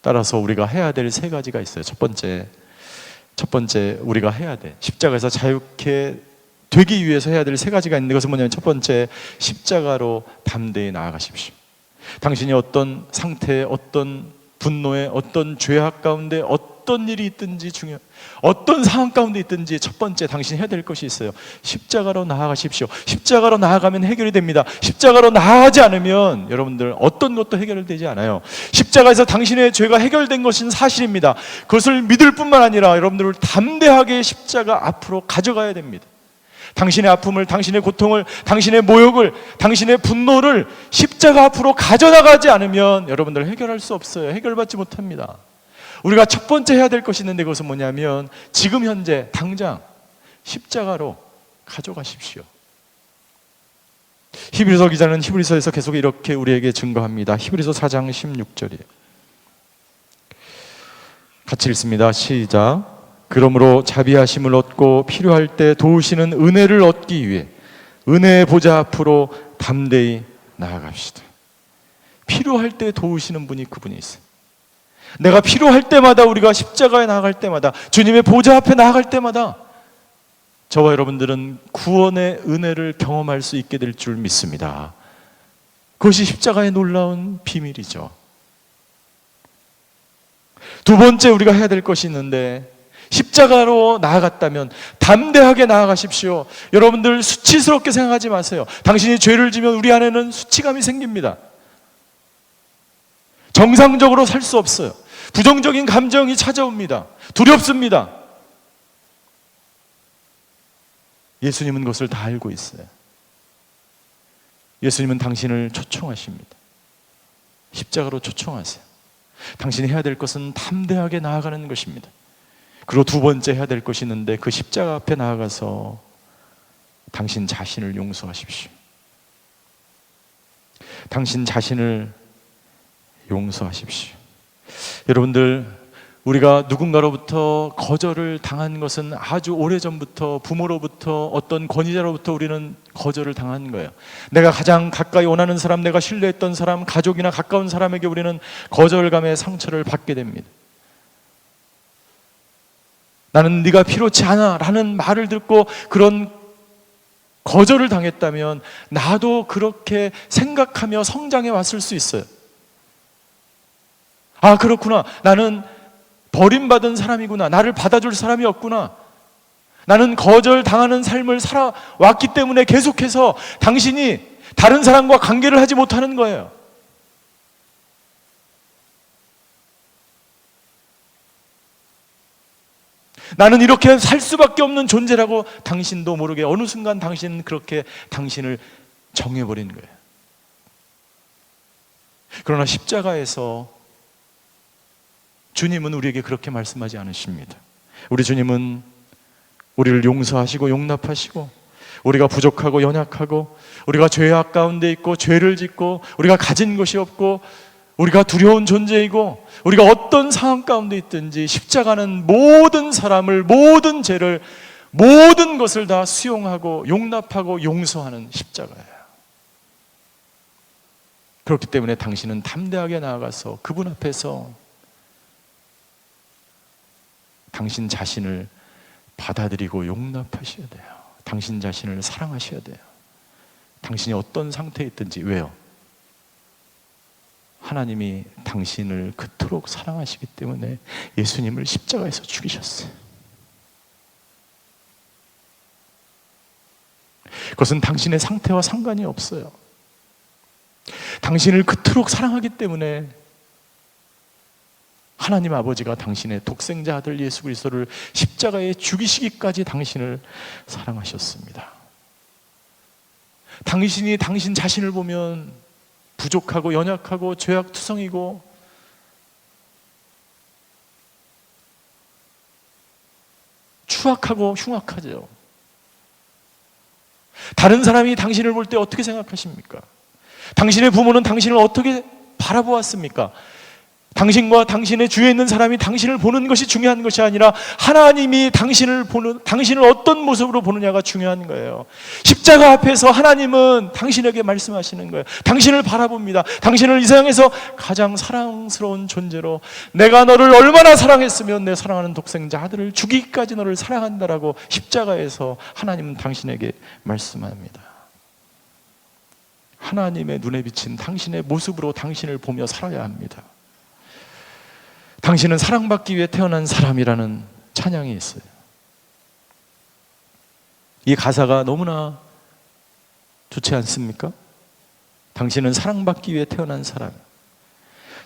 따라서 우리가 해야 될 세 가지가 있어요. 첫 번째 우리가 해야 돼, 십자가에서 자유케 되기 위해서 해야 될 세 가지가 있는데, 그것은 뭐냐면, 첫 번째, 십자가로 담대히 나아가십시오. 당신이 어떤 상태에, 어떤 분노에, 어떤 죄악 가운데, 어떤 일이 있든지 어떤 상황 가운데 있든지 첫 번째 당신이 해야 될 것이 있어요. 십자가로 나아가십시오. 십자가로 나아가면 해결이 됩니다. 십자가로 나아가지 않으면 여러분들 어떤 것도 해결되지 않아요. 십자가에서 당신의 죄가 해결된 것은 사실입니다. 그것을 믿을 뿐만 아니라 여러분들을 담대하게 십자가 앞으로 가져가야 됩니다. 당신의 아픔을, 당신의 고통을, 당신의 모욕을, 당신의 분노를 십자가 앞으로 가져나가지 않으면 여러분들 해결할 수 없어요. 해결받지 못합니다. 우리가 첫 번째 해야 될 것이 있는데, 그것은 뭐냐면 지금 현재 당장 십자가로 가져가십시오. 히브리서 기자는 히브리서에서 계속 이렇게 우리에게 증거합니다. 히브리서 4장 16절이에요. 같이 읽습니다. 시작. 그러므로 자비하심을 얻고 필요할 때 도우시는 은혜를 얻기 위해 은혜의 보좌 앞으로 담대히 나아갑시다. 필요할 때 도우시는 분이 그분이 있어요. 내가 필요할 때마다, 우리가 십자가에 나아갈 때마다, 주님의 보좌 앞에 나아갈 때마다 저와 여러분들은 구원의 은혜를 경험할 수 있게 될 줄 믿습니다. 그것이 십자가의 놀라운 비밀이죠. 두 번째 우리가 해야 될 것이 있는데, 십자가로 나아갔다면 담대하게 나아가십시오. 여러분들 수치스럽게 생각하지 마세요. 당신이 죄를 지면 우리 안에는 수치감이 생깁니다. 정상적으로 살 수 없어요. 부정적인 감정이 찾아옵니다. 두렵습니다. 예수님은 그것을 다 알고 있어요. 예수님은 당신을 초청하십니다. 십자가로 초청하세요. 당신이 해야 될 것은 담대하게 나아가는 것입니다. 그리고 두 번째 해야 될 것이 있는데, 그 십자가 앞에 나아가서 당신 자신을 용서하십시오. 당신 자신을 용서하십시오. 여러분들, 우리가 누군가로부터 거절을 당한 것은 아주 오래전부터, 부모로부터, 어떤 권위자로부터 우리는 거절을 당한 거예요. 내가 가장 가까이 원하는 사람, 내가 신뢰했던 사람, 가족이나 가까운 사람에게 우리는 거절감의 상처를 받게 됩니다. 나는 네가 필요치 않아 라는 말을 듣고 그런 거절을 당했다면 나도 그렇게 생각하며 성장해 왔을 수 있어요. 아, 그렇구나. 나는 버림받은 사람이구나. 나를 받아줄 사람이 없구나. 나는 거절당하는 삶을 살아왔기 때문에 계속해서 당신이 다른 사람과 관계를 하지 못하는 거예요. 나는 이렇게 살 수밖에 없는 존재라고 당신도 모르게 어느 순간 당신은 그렇게 당신을 정해버린 거예요. 그러나 십자가에서 주님은 우리에게 그렇게 말씀하지 않으십니다. 우리 주님은 우리를 용서하시고 용납하시고, 우리가 부족하고 연약하고, 우리가 죄악 가운데 있고 죄를 짓고, 우리가 가진 것이 없고, 우리가 두려운 존재이고, 우리가 어떤 상황 가운데 있든지 십자가는 모든 사람을, 모든 죄를, 모든 것을 다 수용하고 용납하고 용서하는 십자가예요. 그렇기 때문에 당신은 담대하게 나아가서 그분 앞에서 당신 자신을 받아들이고 용납하셔야 돼요. 당신 자신을 사랑하셔야 돼요. 당신이 어떤 상태에 있든지. 왜요? 하나님이 당신을 그토록 사랑하시기 때문에 예수님을 십자가에서 죽이셨어요. 그것은 당신의 상태와 상관이 없어요. 당신을 그토록 사랑하기 때문에 하나님 아버지가 당신의 독생자 아들 예수 그리스도를 십자가에 죽이시기까지 당신을 사랑하셨습니다. 당신이 당신 자신을 보면 부족하고 연약하고 죄악투성이고 추악하고 흉악하죠. 다른 사람이 당신을 볼 때 어떻게 생각하십니까? 당신의 부모는 당신을 어떻게 바라보았습니까? 당신과 당신의 주위에 있는 사람이 당신을 보는 것이 중요한 것이 아니라 하나님이 당신을 어떤 모습으로 보느냐가 중요한 거예요. 십자가 앞에서 하나님은 당신에게 말씀하시는 거예요. 당신을 바라봅니다. 당신을 이 세상에서 가장 사랑스러운 존재로, 내가 너를 얼마나 사랑했으면 내 사랑하는 독생자 아들을 죽이기까지 너를 사랑한다라고 십자가에서 하나님은 당신에게 말씀합니다. 하나님의 눈에 비친 당신의 모습으로 당신을 보며 살아야 합니다. 당신은 사랑받기 위해 태어난 사람이라는 찬양이 있어요. 이 가사가 너무나 좋지 않습니까? 당신은 사랑받기 위해 태어난 사람.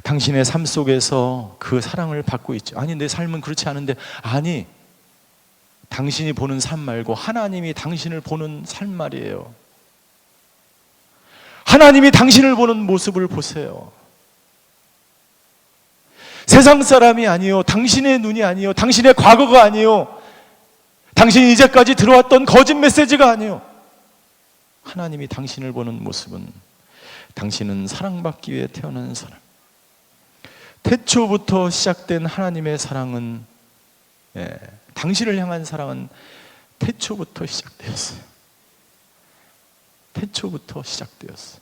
당신의 삶 속에서 그 사랑을 받고 있죠. 아니, 내 삶은 그렇지 않은데. 아니, 당신이 보는 삶 말고 하나님이 당신을 보는 삶 말이에요. 하나님이 당신을 보는 모습을 보세요. 세상 사람이 아니요, 당신의 눈이 아니요, 당신의 과거가 아니요, 당신이 이제까지 들어왔던 거짓 메시지가 아니요, 하나님이 당신을 보는 모습은 당신은 사랑받기 위해 태어난 사람. 태초부터 시작된 하나님의 사랑은, 당신을 향한 사랑은 태초부터 시작되었어요. 태초부터 시작되었어요.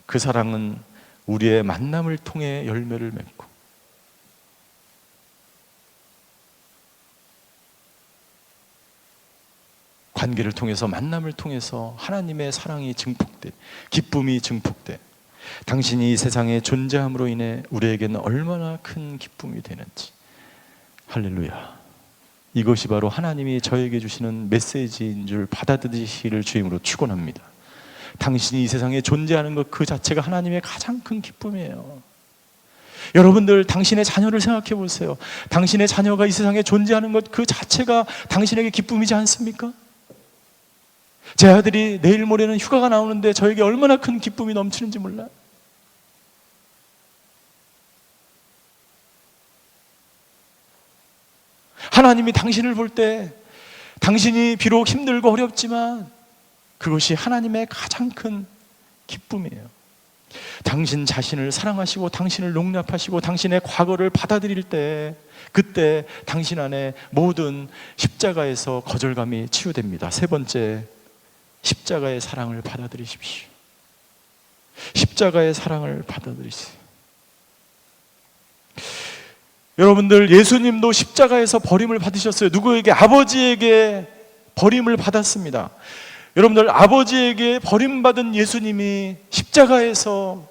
그 사랑은 우리의 만남을 통해 열매를 맺고, 관계를 통해서, 만남을 통해서 하나님의 사랑이 증폭돼, 기쁨이 증폭돼, 당신이 이 세상에 존재함으로 인해 우리에게는 얼마나 큰 기쁨이 되는지. 할렐루야. 이것이 바로 하나님이 저에게 주시는 메시지인 줄 받아들이시기를 주임으로 축원합니다. 당신이 이 세상에 존재하는 것 그 자체가 하나님의 가장 큰 기쁨이에요. 여러분들, 당신의 자녀를 생각해 보세요. 당신의 자녀가 이 세상에 존재하는 것 그 자체가 당신에게 기쁨이지 않습니까? 제 아들이 내일 모레는 휴가가 나오는데 저에게 얼마나 큰 기쁨이 넘치는지 몰라요. 하나님이 당신을 볼 때 당신이 비록 힘들고 어렵지만 그것이 하나님의 가장 큰 기쁨이에요. 당신 자신을 사랑하시고 당신을 용납하시고 당신의 과거를 받아들일 때, 그때 당신 안에 모든 십자가에서 거절감이 치유됩니다. 세 번째, 십자가의 사랑을 받아들이십시오. 십자가의 사랑을 받아들이세요. 여러분들, 예수님도 십자가에서 버림을 받으셨어요. 누구에게? 아버지에게 버림을 받았습니다. 여러분들, 아버지에게 버림받은 예수님이 십자가에서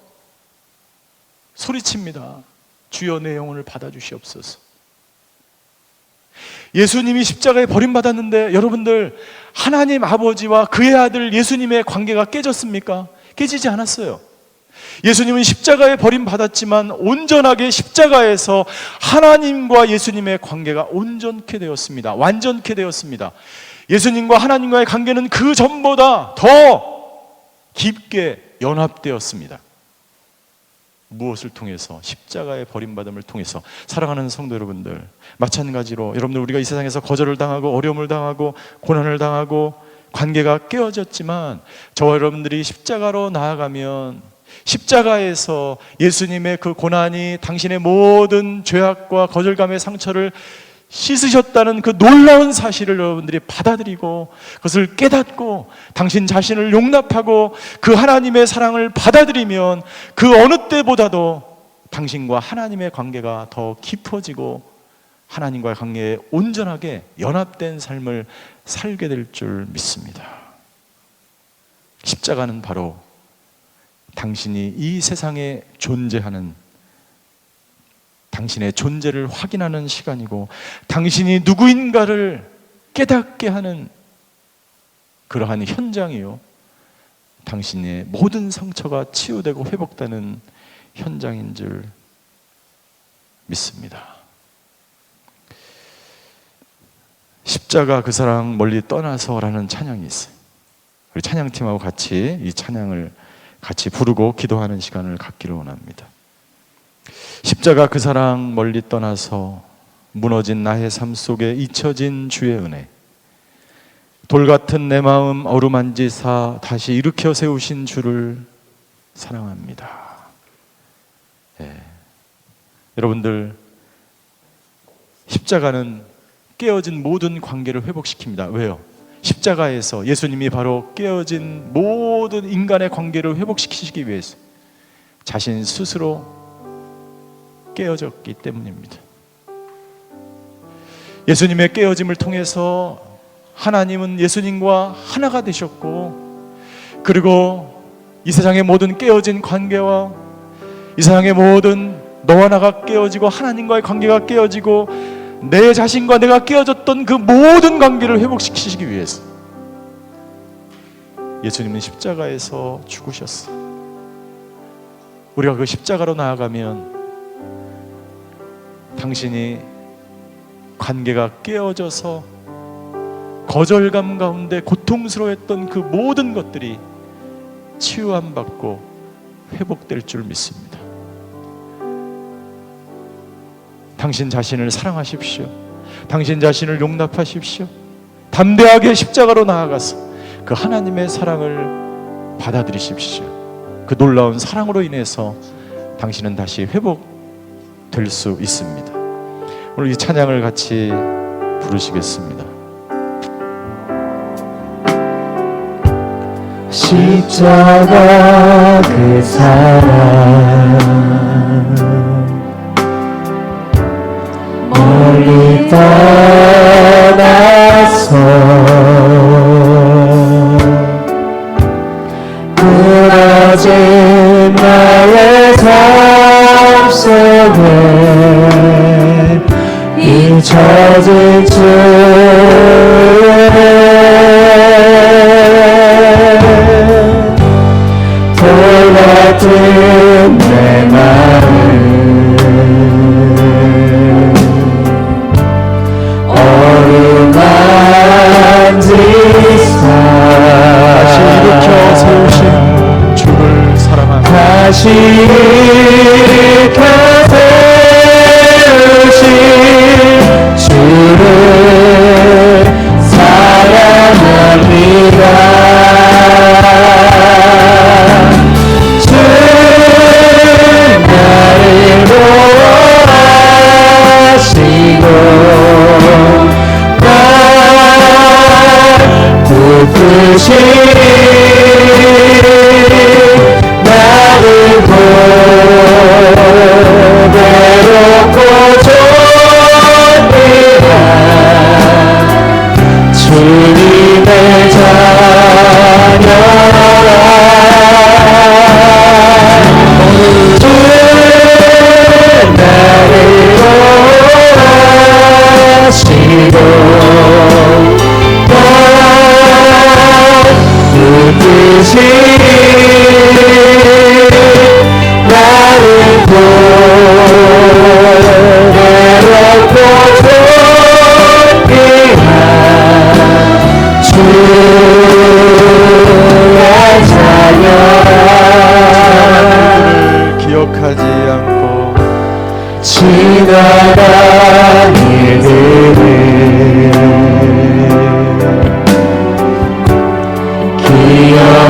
소리칩니다. 주여 내 영혼을 받아주시옵소서. 예수님이 십자가에 버림받았는데 여러분들, 하나님 아버지와 그의 아들 예수님의 관계가 깨졌습니까? 깨지지 않았어요. 예수님은 십자가에 버림받았지만 온전하게 십자가에서 하나님과 예수님의 관계가 온전케 되었습니다. 완전케 되었습니다. 예수님과 하나님과의 관계는 그 전보다 더 깊게 연합되었습니다. 무엇을 통해서? 십자가의 버림받음을 통해서. 사랑하는 성도 여러분들, 마찬가지로 여러분들, 우리가 이 세상에서 거절을 당하고 어려움을 당하고 고난을 당하고 관계가 깨어졌지만 저와 여러분들이 십자가로 나아가면 십자가에서 예수님의 그 고난이 당신의 모든 죄악과 거절감의 상처를 씻으셨다는 그 놀라운 사실을 여러분들이 받아들이고 그것을 깨닫고 당신 자신을 용납하고 그 하나님의 사랑을 받아들이면 그 어느 때보다도 당신과 하나님의 관계가 더 깊어지고 하나님과의 관계에 온전하게 연합된 삶을 살게 될 줄 믿습니다. 십자가는 바로 당신이 이 세상에 존재하는, 당신의 존재를 확인하는 시간이고 당신이 누구인가를 깨닫게 하는 그러한 현장이요, 당신의 모든 상처가 치유되고 회복되는 현장인 줄 믿습니다. 십자가 그 사랑 멀리 떠나서라는 찬양이 있어요. 우리 찬양팀하고 같이 이 찬양을 같이 부르고 기도하는 시간을 갖기를 원합니다. 십자가 그 사랑 멀리 떠나서 무너진 나의 삶 속에 잊혀진 주의 은혜, 돌같은 내 마음 어루만지사 다시 일으켜 세우신 주를 사랑합니다. 여러분들, 십자가는 깨어진 모든 관계를 회복시킵니다. 왜요? 십자가에서 예수님이 바로 깨어진 모든 인간의 관계를 회복시키시기 위해서 자신 스스로 깨어졌기 때문입니다. 예수님의 깨어짐을 통해서 하나님은 예수님과 하나가 되셨고, 그리고 이 세상의 모든 깨어진 관계와 이 세상의 모든 너와 나가 깨어지고 하나님과의 관계가 깨어지고 내 자신과 내가 깨어졌던 그 모든 관계를 회복시키시기 위해서 예수님은 십자가에서 죽으셨어. 우리가 그 십자가로 나아가면 당신이 관계가 깨어져서 거절감 가운데 고통스러워했던 그 모든 것들이 치유함 받고 회복될 줄 믿습니다. 당신 자신을 사랑하십시오. 당신 자신을 용납하십시오. 담대하게 십자가로 나아가서 그 하나님의 사랑을 받아들이십시오. 그 놀라운 사랑으로 인해서 당신은 다시 회복될 수 있습니다. 오늘 이 찬양을 같이 부르시겠습니다. 십자가 그 사랑 멀리 떠나서 무너진 나의 삶 속에 잊혀진 주의 돌같은 내 마음 다시 일으켜 세우신 주를 사랑합니다. 다시 일으켜 세우신 주 주를 사랑합니다. 주 나를 보호하시고 날 붙드시니 나를 외롭고 존귀한 주님의 자녀라. 주 나를 보호하시고 날 붙드시니 나를 외롭고 존귀한 주의 자녀라. 기억하지 않고 지나간 일들을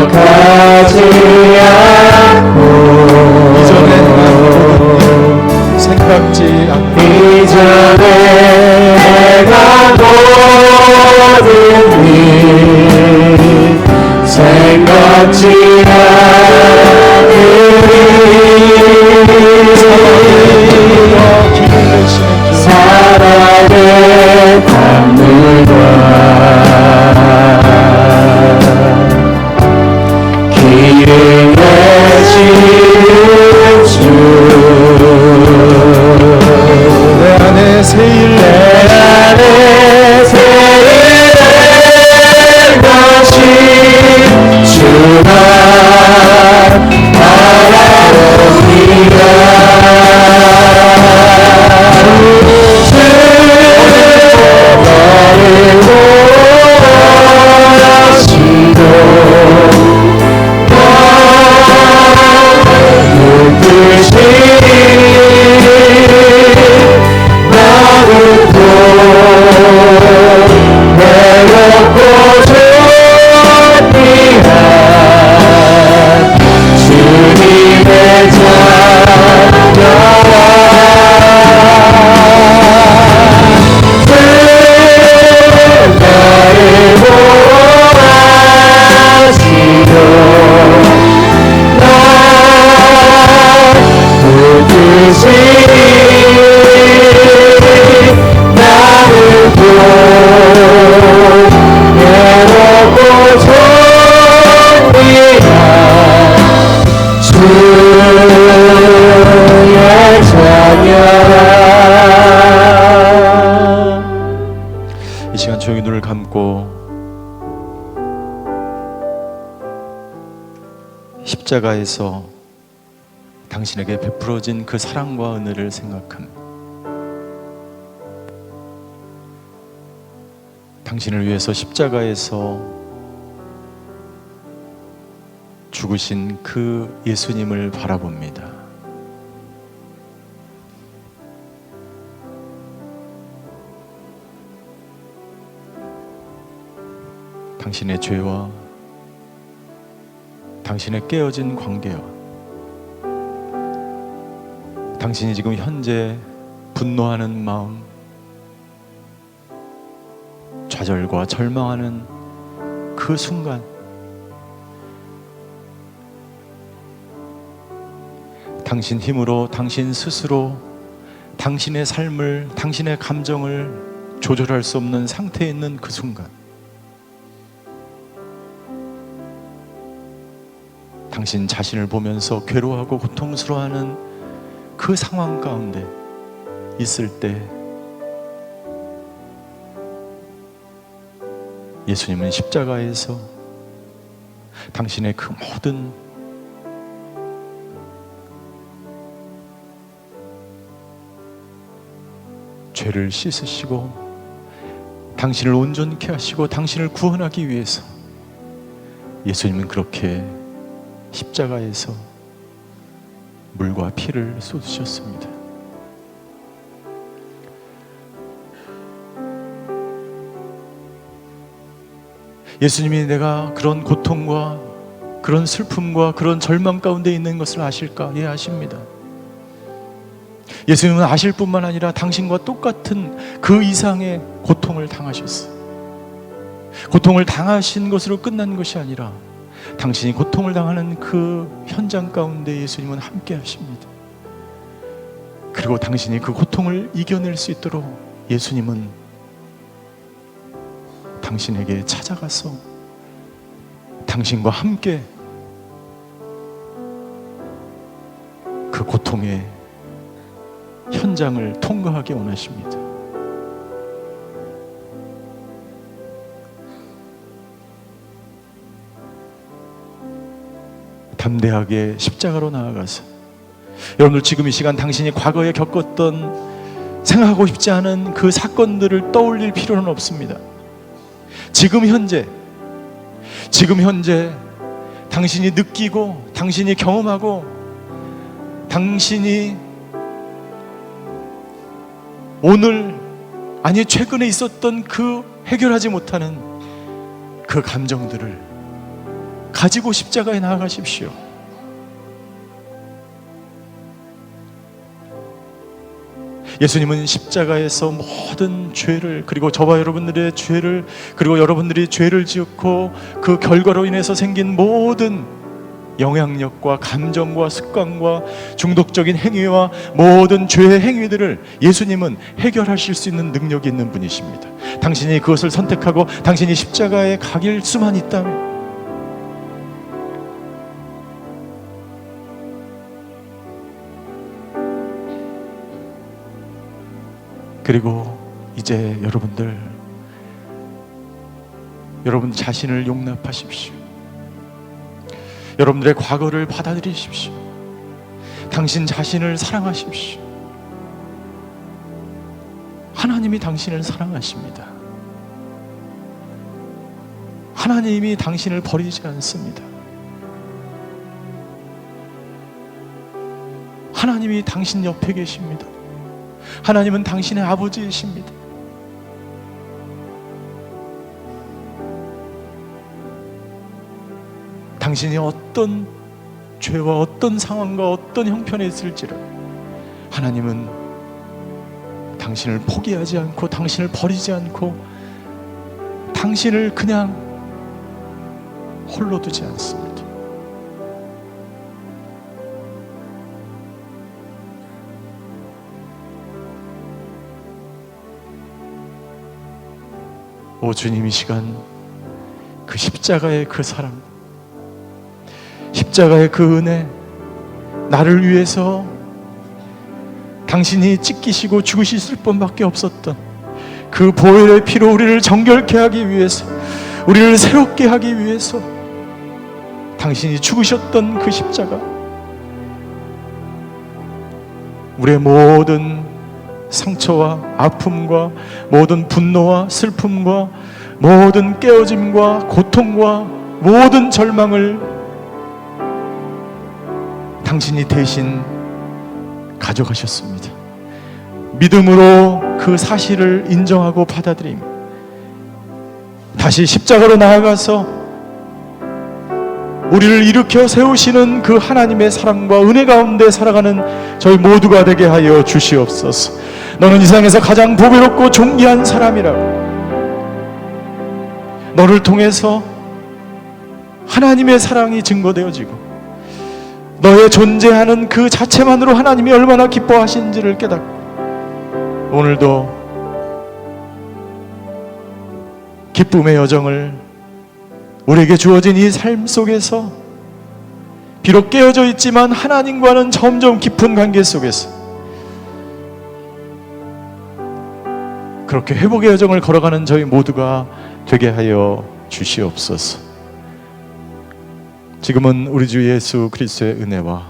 기억하지 않고 이전에 생각지 않고 이전에 내가 모든 일 생각지 않으리 사랑의 강물과 길을 내시는 주 내 안에 새일 내 안에 새일 것이 주만 바라옵니다. 주 나를 보호하시고 붙드시니 나를 외롭고 존귀한 주님의 자녀라. 주 나를 보호하시고 날 붙드시니 나를 외롭고 존귀한 주의 자녀라. 이 시간 조용히 눈을 감고 십자가에서 당신에게 베풀어진 그 사랑과 은혜를 생각합니다. 당신을 위해서 십자가에서 죽으신 그 예수님을 바라봅니다. 당신의 죄와 당신의 깨어진 관계와 당신이 지금 현재 분노하는 마음, 좌절과 절망하는 그 순간 당신 힘으로 당신 스스로 당신의 삶을, 당신의 감정을 조절할 수 없는 상태에 있는 그 순간 당신 자신을 보면서 괴로워하고 고통스러워하는 그 상황 가운데 있을 때 예수님은 십자가에서 당신의 그 모든 죄를 씻으시고 당신을 온전케 하시고 당신을 구원하기 위해서 예수님은 그렇게 십자가에서 물과 피를 쏟으셨습니다. 예수님이 내가 그런 고통과 그런 슬픔과 그런 절망 가운데 있는 것을 아실까? 예, 아십니다. 예수님은 아실 뿐만 아니라 당신과 똑같은 그 이상의 고통을 당하셨어요. 고통을 당하신 것으로 끝난 것이 아니라 당신이 고통을 당하는 그 현장 가운데 예수님은 함께 하십니다. 그리고 당신이 그 고통을 이겨낼 수 있도록 예수님은 당신에게 찾아가서 당신과 함께 그 고통의 현장을 통과하기 원하십니다. 담대하게 십자가로 나아가서 여러분들 지금 이 시간 당신이 과거에 겪었던 생각하고 싶지 않은 그 사건들을 떠올릴 필요는 없습니다. 지금 현재 당신이 느끼고 당신이 경험하고 당신이 오늘 아니 최근에 있었던 그 해결하지 못하는 그 감정들을 가지고 십자가에 나아가십시오. 예수님은 십자가에서 모든 죄를, 그리고 저와 여러분들의 죄를, 그리고 여러분들이 죄를 지었고 그 결과로 인해서 생긴 모든 영향력과 감정과 습관과 중독적인 행위와 모든 죄의 행위들을 예수님은 해결하실 수 있는 능력이 있는 분이십니다. 당신이 그것을 선택하고 당신이 십자가에 가길 수만 있다면, 그리고 이제 여러분들 자신을 용납하십시오. 여러분들의 과거를 받아들이십시오. 당신 자신을 사랑하십시오. 하나님이 당신을 사랑하십니다. 하나님이 당신을 버리지 않습니다. 하나님이 당신 옆에 계십니다. 하나님은 당신의 아버지이십니다. 당신이 어떤 죄와 어떤 상황과 어떤 형편에 있을지를 하나님은 당신을 포기하지 않고 당신을 버리지 않고 당신을 그냥 홀로 두지 않습니다. 오 주님, 이 시간 그 십자가의 그 사랑, 십자가의 그 은혜, 나를 위해서 당신이 찢기시고 죽으실 뿐밖에 없었던 그 보혈의 피로 우리를 정결케 하기 위해서, 우리를 새롭게 하기 위해서 당신이 죽으셨던 그 십자가, 우리의 모든 상처와 아픔과 모든 분노와 슬픔과 모든 깨어짐과 고통과 모든 절망을 당신이 대신 가져가셨습니다. 믿음으로 그 사실을 인정하고 받아들임, 다시 십자가로 나아가서 우리를 일으켜 세우시는 그 하나님의 사랑과 은혜 가운데 살아가는 저희 모두가 되게 하여 주시옵소서. 너는 이 세상에서 가장 보배롭고 존귀한 사람이라고, 너를 통해서 하나님의 사랑이 증거되어지고 너의 존재하는 그 자체만으로 하나님이 얼마나 기뻐하신지를 깨닫고, 오늘도 기쁨의 여정을 우리에게 주어진 이 삶 속에서 비록 깨어져 있지만 하나님과는 점점 깊은 관계 속에서 그렇게 회복의 여정을 걸어가는 저희 모두가 되게 하여 주시옵소서. 지금은 우리 주 예수 그리스도의 은혜와